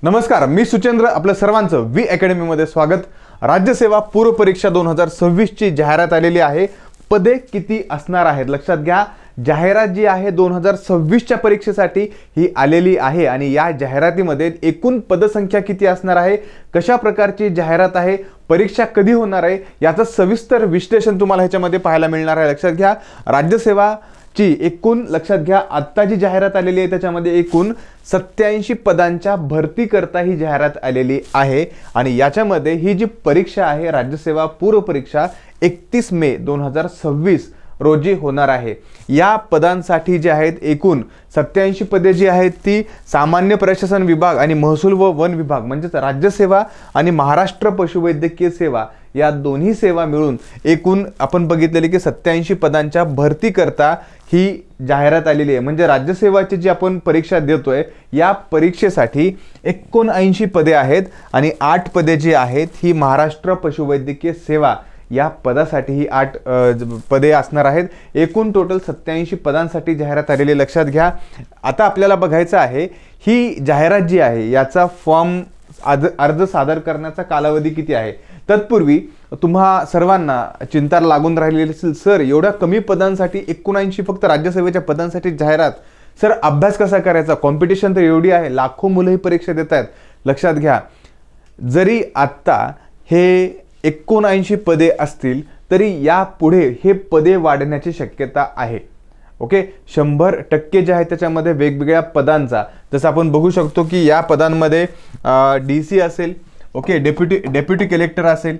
नमस्कार, मी सुचेंद्र. आपलं सर्वांचं वी अकॅडमीमध्ये स्वागत. राज्यसेवा पूर्व परीक्षा 2026 ची जाहिरात आलेली आहे. पदे किती असणार आहेत लक्षात घ्या. जाहिरात जी आहे 2026 च्या परीक्षेसाठी ही आलेली आहे आणि या जाहिरातीमध्ये एकूण पदसंख्या किती असणार आहे, कशा प्रकारची जाहिरात आहे, परीक्षा कधी होणार आहे याचं सविस्तर विश्लेषण तुम्हाला ह्याच्यामध्ये पाहायला मिळणार आहे. लक्षात घ्या, राज्यसेवा ची एकूण लक्षात घ्या आता जी जाहिरात आलेली आहे त्याच्यामध्ये एकूण 87 पदांच्या भरती करता ही जाहिरात आलेली आहे आणि याच्यामध्ये ही जी परीक्षा आहे राज्यसेवा पूर्व परीक्षा 31 मे 2026 रोजी होणार आहे. या पदांसाठी जे आहेत एकूण 87 पदे जी आहेत ती सामान्य प्रशासन विभाग आणि महसूल व वन विभाग म्हणजेच राज्यसेवा आणि महाराष्ट्र पशुवैद्यकीय सेवा या दोन्ही सेवा मिळून एकूण आपण बघितलेली की 87 पदांच्या भरती करता ही जाहिरात आलेली आहे. म्हणजे राज्यसेवाची जी आपण परीक्षा देतोय या परीक्षेसाठी 79 पदे आहेत आणि 8 पदे जी आहेत ही महाराष्ट्र पशुवैद्यकीय सेवा या पदासाठी ही 8 पदे असणार आहेत. एकूण टोटल 87 पदांसाठी जाहिरात आलेली लक्षात घ्या. आता आपल्याला बघायचं आहे ही जाहिरात जी आहे याचा फॉर्म अर्ज सादर करण्याचा कालावधी किती आहे. तत्पूर्वी तुम्हा सर्वांना चिंता लागून राहिलेली असेल, सर एवढ्या कमी पदांसाठी 79 फक्त राज्यसेवेच्या पदांसाठी जाहिरात, सर अभ्यास कसा करायचा, कॉम्पिटिशन तर एवढी आहे, लाखो मुलं ही परीक्षा देत आहेत. लक्षात घ्या, जरी आत्ता हे 79 पदे असतील तरी यापुढे हे पदे वाढण्याची शक्यता आहे. ओके, 100% जे आहे त्याच्यामध्ये वेगवेगळ्या पदांचा, जसं आपण बघू शकतो की या पदांमध्ये DC असेल, ओके, डेप्युटी कलेक्टर असेल,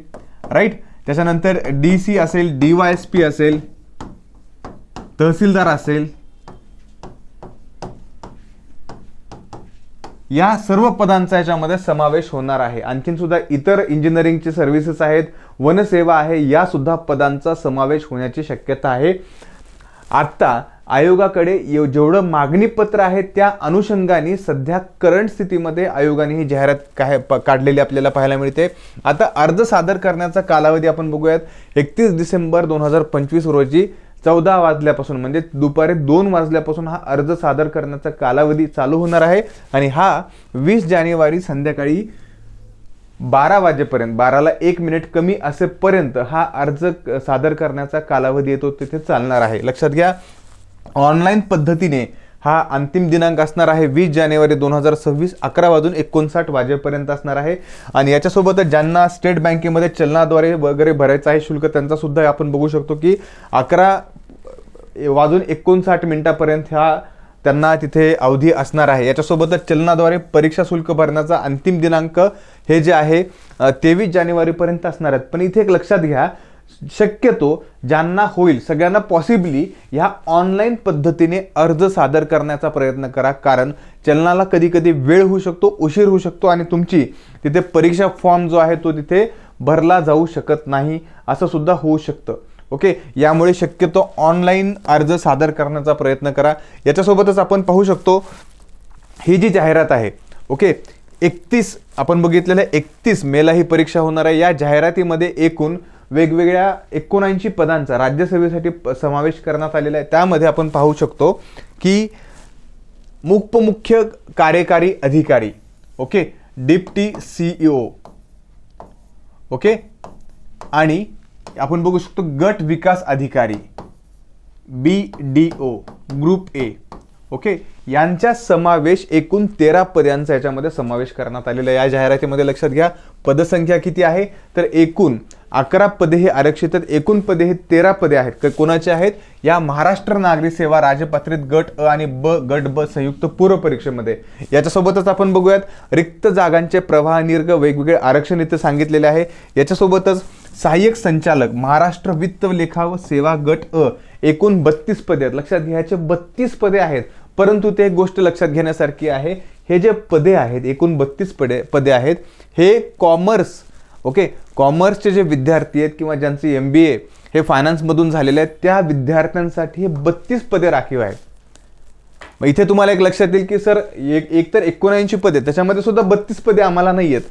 राईट, त्याच्यानंतर DC असेल, DYSP असेल, तहसीलदार असेल, या सर्व पदांचा याच्यामध्ये समावेश होणार आहे. आणखीन सुद्धा इतर इंजिनिअरिंगचे सर्व्हिसेस आहेत, वनसेवा आहे, या सुद्धा पदांचा समावेश होण्याची शक्यता आहे. आता आयोगाकडे जेवढं मागणी पत्र आहे त्या अनुषंगाने सध्या करंट स्थितीमध्ये आयोगाने ही जाहिरात काढलेली आपल्याला पाहायला मिळते. आता अर्ज सादर करण्याचा कालावधी आपण बघूयात. 31 डिसेंबर 2025 रोजी 14 वाजल्यापासून म्हणजे दुपारी 2 वाजल्यापासून हा अर्ज सादर करण्याचा कालावधी चालू होणार आहे आणि हा 20 जानेवारी संध्याकाळी 12 वाजेपर्यंत, 12ला 1 मिनिट कमी असेपर्यंत हा अर्ज सादर करण्याचा कालावधी येतो तिथे चालणार आहे. लक्षात घ्या, ऑनलाईन पद्धतीने हा अंतिम दिनांक असणार आहे 20 जानेवारी 2026 11:59 वाजेपर्यंत असणार आहे. आणि याच्यासोबतच ज्यांना स्टेट बँकेमध्ये चलनाद्वारे वगैरे भरायचं आहे शुल्क, त्यांचा सुद्धा आपण बघू शकतो की 11:59 हा त्यांना तिथे अवधी असणार आहे. याच्यासोबतच चलनाद्वारे परीक्षा शुल्क भरण्याचा अंतिम दिनांक हे जे आहे 23 जानेवारीपर्यंत असणार आहेत. पण इथे एक लक्षात घ्या, शक्यतो ज्यांना होईल सगळ्यांना पॉसिबली ह्या ऑनलाईन पद्धतीने अर्ज सादर करण्याचा प्रयत्न करा, कारण चलनाला कधी कधी वेळ होऊ शकतो, उशीर होऊ शकतो आणि तुमची तिथे परीक्षा फॉर्म जो आहे तो तिथे भरला जाऊ शकत नाही, असं सुद्धा होऊ शकतं. ओके, यामुळे शक्यतो ऑनलाईन अर्ज सादर करण्याचा प्रयत्न करा. याच्यासोबतच आपण पाहू शकतो ही जी जाहिरात आहे, ओके, 31 आपण बघितलेलं 31 मेला ही परीक्षा होणार आहे. या जाहिरातीमध्ये एकूण वेगवेगळ्या 79 पदांचा राज्यसेवेसाठी समावेश करण्यात आलेला आहे. त्यामध्ये आपण पाहू शकतो की उपमुख्य कार्यकारी अधिकारी, ओके, डिप्टी CEO, ओके, आणि आपण बघू शकतो गट विकास अधिकारी BDO ग्रुप A, ओके, यांचा समावेश एकूण 13 पदांचा याच्यामध्ये समावेश करण्यात आलेला आहे. या जाहिरातीमध्ये लक्षात घ्या पदसंख्या किती आहे, तर एकूण 11 पदे हे आरक्षित आहेत, एकूण पदे हे 13 पदे आहेत. कोणाचे आहेत, या महाराष्ट्र नागरी सेवा राजपत्रित गट अ आणि गट ब संयुक्त पूर्व परीक्षेमध्ये. याच्यासोबतच आपण बघूयात रिक्त जागांचे प्रवाह निर्ग वेगवेगळे आरक्षण इथे सांगितलेले आहे. याच्यासोबतच सहाय्यक संचालक महाराष्ट्र वित्त लेखा व सेवा गट अ एकूण 32 पदे आहेत. लक्षात घ्यायचे 32 पदे आहेत, परंतु ते एक गोष्ट लक्षात घेण्यासारखी आहे, हे जे पदे आहेत एकूण 32 पदे आहेत हे कॉमर्स, ओके, कॉमर्सचे जे विद्यार्थी आहेत किंवा ज्यांचे MBA हे फायनान्समधून झालेले आहेत त्या विद्यार्थ्यांसाठी हे 32 पदे राखीव आहेत. मग इथे तुम्हाला एक लक्षात येईल की सर एक तर 79 पदे त्याच्यामध्ये सुद्धा 32 पदे आम्हाला नाही आहेत.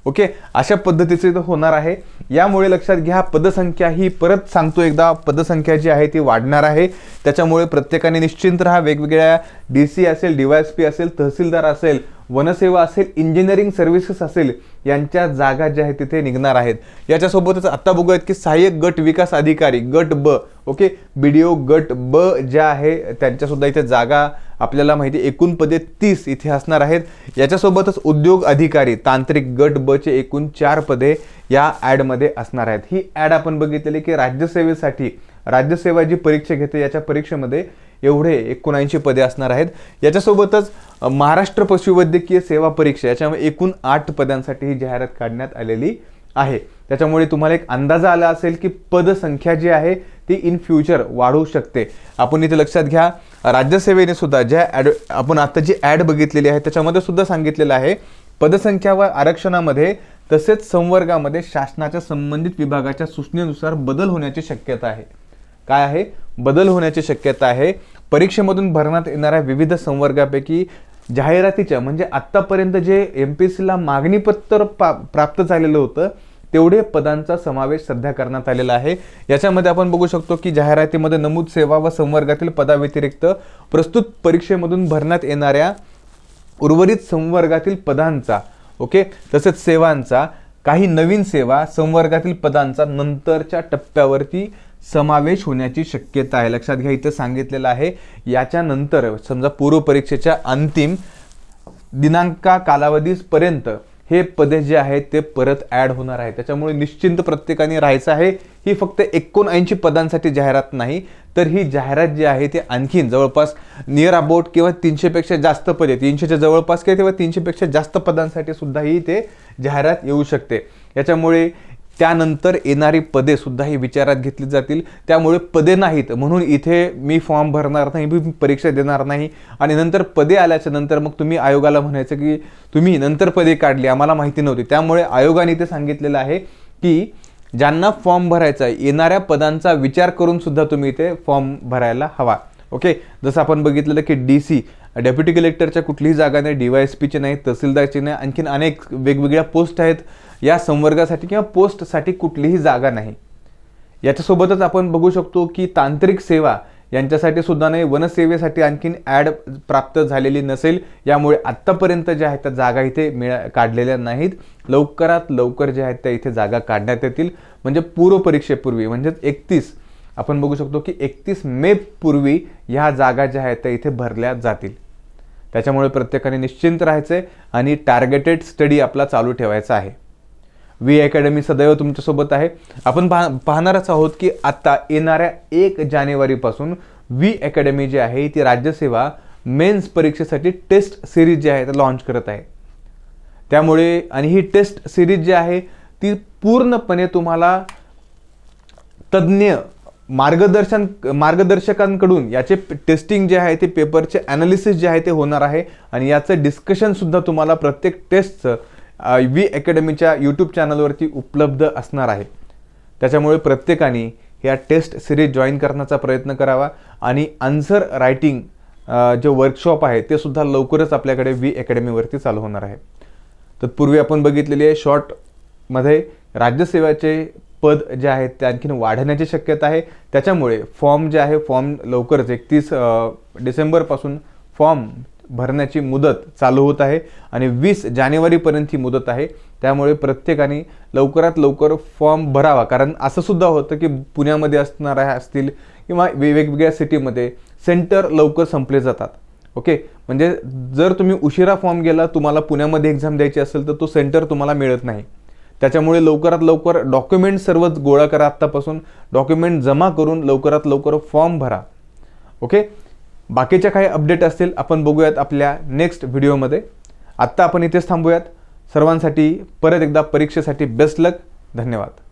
ओके, अशा पद्धतीचे होणार आहे. यामुळे लक्षात घ्या पदसंख्या ही परत सांगतो एकदा, पदसंख्या जी आहे ती वाढणार आहे. त्याच्यामुळे प्रत्येकाने निश्चिंत राहा. वेगवेगळ्या DC असेल, DYSP असेल, तहसीलदार असेल, वनसेवा असेल, इंजिनिअरिंग सर्व्हिसेस असेल, यांच्या जागा ज्या आहेत तिथे निघणार आहेत. याच्यासोबतच आता बघूयात की सहाय्यक गट विकास अधिकारी गट ब, ओके, BDO गट ब ज्या आहे त्यांच्यासुद्धा इथे जागा आपल्याला माहिती, एकूण पदे 30 इथे असणार आहेत. याच्यासोबतच उद्योग अधिकारी तांत्रिक गट ब चे एकूण 4 पदे या ॲडमध्ये असणार आहेत. ही ॲड आपण बघितलेली की राज्यसेवेसाठी, राज्यसेवा जी परीक्षा घेते याच्या परीक्षेमध्ये एवढे 79 पदे असणार आहेत. याच्यासोबतच महाराष्ट्र पशुवैद्यकीय सेवा परीक्षा याच्यामध्ये एकूण 8 पदांसाठी ही जाहिरात काढण्यात आलेली आहे. त्याच्यामुळे तुम्हाला एक अंदाजा आला असेल की पदसंख्या जी आहे ती इन फ्युचर वाढू शकते. आपण इथे लक्षात घ्या, राज्यसेवेने सुद्धा ज्या ॲड आपण आता जी ॲड बघितलेली आहे त्याच्यामध्ये सुद्धा सांगितलेलं आहे पदसंख्या व आरक्षणामध्ये तसेच संवर्गामध्ये शासनाच्या संबंधित विभागाच्या सूचनेनुसार बदल होण्याची शक्यता आहे. काय आहे? बदल होण्याची शक्यता आहे. परीक्षेमधून भरण्यात येणाऱ्या विविध संवर्गापैकी जाहिरातीच्या म्हणजे आत्तापर्यंत जे MPSCला मागणीपत्र प्राप्त झालेलं होतं तेवढे पदांचा समावेश सध्या करण्यात आलेला आहे. याच्यामध्ये आपण बघू शकतो की जाहिरातीमध्ये नमूद सेवा व संवर्गातील पदाव्यतिरिक्त प्रस्तुत परीक्षेमधून भरण्यात येणाऱ्या उर्वरित संवर्गातील पदांचा, ओके, तसेच सेवांचा, काही नवीन सेवा संवर्गातील पदांचा नंतरच्या टप्प्यावरती समावेश होण्याची शक्यता आहे. लक्षात घ्या, इथे सांगितलेलं आहे याच्यानंतर समजा पूर्व परीक्षेच्या अंतिम दिनांका कालावधीपर्यंत हे पदे जे आहेत ते परत ॲड होणार आहे. त्याच्यामुळे निश्चिंत प्रत्येकाने राहायचं आहे. ही फक्त 79 पदांसाठी जाहिरात नाही, तर ही जाहिरात जी आहे ती आणखीन जवळपास नियर अबाउट किंवा 300 पेक्षा जास्त पदे, 300च्या जवळपास किंवा 300 पेक्षा जास्त पदांसाठी सुद्धा ही ते जाहिरात येऊ शकते. याच्यामुळे त्यानंतर येणारी पदे सुद्धा ही विचारात घेतली जातील. त्यामुळे पदे नाहीत म्हणून इथे मी फॉर्म भरणार नाही, मी परीक्षा देणार नाही आणि नंतर पदे आल्याच्या नंतर मग तुम्ही आयोगाला म्हणायचं की तुम्ही नंतर पदे काढली, आम्हाला माहिती नव्हती. त्यामुळे आयोगाने इथे सांगितलेलं आहे की ज्यांना फॉर्म भरायचा येणाऱ्या पदांचा विचार करून सुद्धा तुम्ही इथे फॉर्म भरायला हवा. ओके, जसं आपण बघितलेलं की DC डेप्युटी कलेक्टरच्या कुठलीही जागा नाही, DYSPची नाही, तहसीलदारची नाही, आणखीन अनेक वेगवेगळ्या पोस्ट आहेत. या संवर्गासाठी किंवा पोस्टसाठी कुठलीही जागा नाही. याच्यासोबतच आपण बघू शकतो की तांत्रिक सेवा यांच्यासाठी सुद्धा नाही, वनसेवेसाठी आणखीन ॲड प्राप्त झालेली नसेल. यामुळे आत्तापर्यंत ज्या आहेत त्या जागा इथे काढलेल्या नाहीत. लवकरात लवकर ज्या आहेत त्या इथे जागा काढण्यात येतील. म्हणजे पूर्व परीक्षेपूर्वी म्हणजे 31 आपण बघू शकतो की 31 मे पूर्वी ह्या जागा ज्या आहेत त्या इथे भरल्या जातील. त्याच्यामुळे प्रत्येकाने निश्चिंत राहायचं आहे आणि टार्गेटेड स्टडी आपला चालू ठेवायचा आहे. वी अकॅडमी सदैव तुमच्यासोबत आहे. आपण पाहणारच आहोत की आता येणाऱ्या 1 जानेवारीपासून वी अकॅडमी जी आहे ती राज्यसेवा मेन्स परीक्षेसाठी टेस्ट सिरीज जी आहे लॉन्च करत आहे. त्यामुळे आणि ही टेस्ट सिरीज जी आहे ती पूर्णपणे तुम्हाला तज्ञ मार्गदर्शकांकडून याचे टेस्टिंग जे आहे ते पेपरचे ॲनालिसिस जे आहे ते होणार आहे आणि याचं डिस्कशन सुद्धा तुम्हाला प्रत्येक टेस्टचं वी अकॅडमीच्या यूट्यूब चॅनलवरती उपलब्ध असणार आहे. त्याच्यामुळे प्रत्येकाने या टेस्ट सिरीज जॉईन करण्याचा प्रयत्न करावा आणि आन्सर रायटिंग जे वर्कशॉप आहे ते सुद्धा लवकरच आपल्याकडे वी अकॅडमीवरती चालू होणार आहे. तत्पूर्वी आपण बघितलेली आहे शॉर्टमध्ये राज्यसेवेचे पद जे आहेत ते आणखीन वाढण्याची शक्यता आहे. त्याच्यामुळे फॉर्म जे आहे फॉर्म लवकरच 31 डिसेंबरपासून फॉर्म भरण्याची मुदत चालू होत आहे आणि 20 जानेवारीपर्यंत ही मुदत आहे. त्यामुळे प्रत्येकाने लवकरात लवकर फॉर्म भरावा. कारण असं सुद्धा होतं की पुण्यामध्ये असणाऱ्या असतील किंवा वेगवेगळ्या सिटीमध्ये सेंटर लवकर संपले जातात. ओके, म्हणजे जर तुम्ही उशिरा फॉर्म गेला, तुम्हाला पुण्यामध्ये एक्झाम द्यायची असेल तर तो सेंटर तुम्हाला मिळत नाही. त्याच्यामुळे लवकरात लवकर डॉक्युमेंट सर्वच गोळा करा. आत्तापासून डॉक्युमेंट जमा करून लवकरात लवकर फॉर्म भरा. ओके, बाकीच्या काही अपडेट असतील आपण बघूयात आपल्या नेक्स्ट व्हिडिओमध्ये. आत्ता आपण इथेच थांबूयात. सर्वांसाठी परत एकदा परीक्षेसाठी बेस्ट लक. धन्यवाद.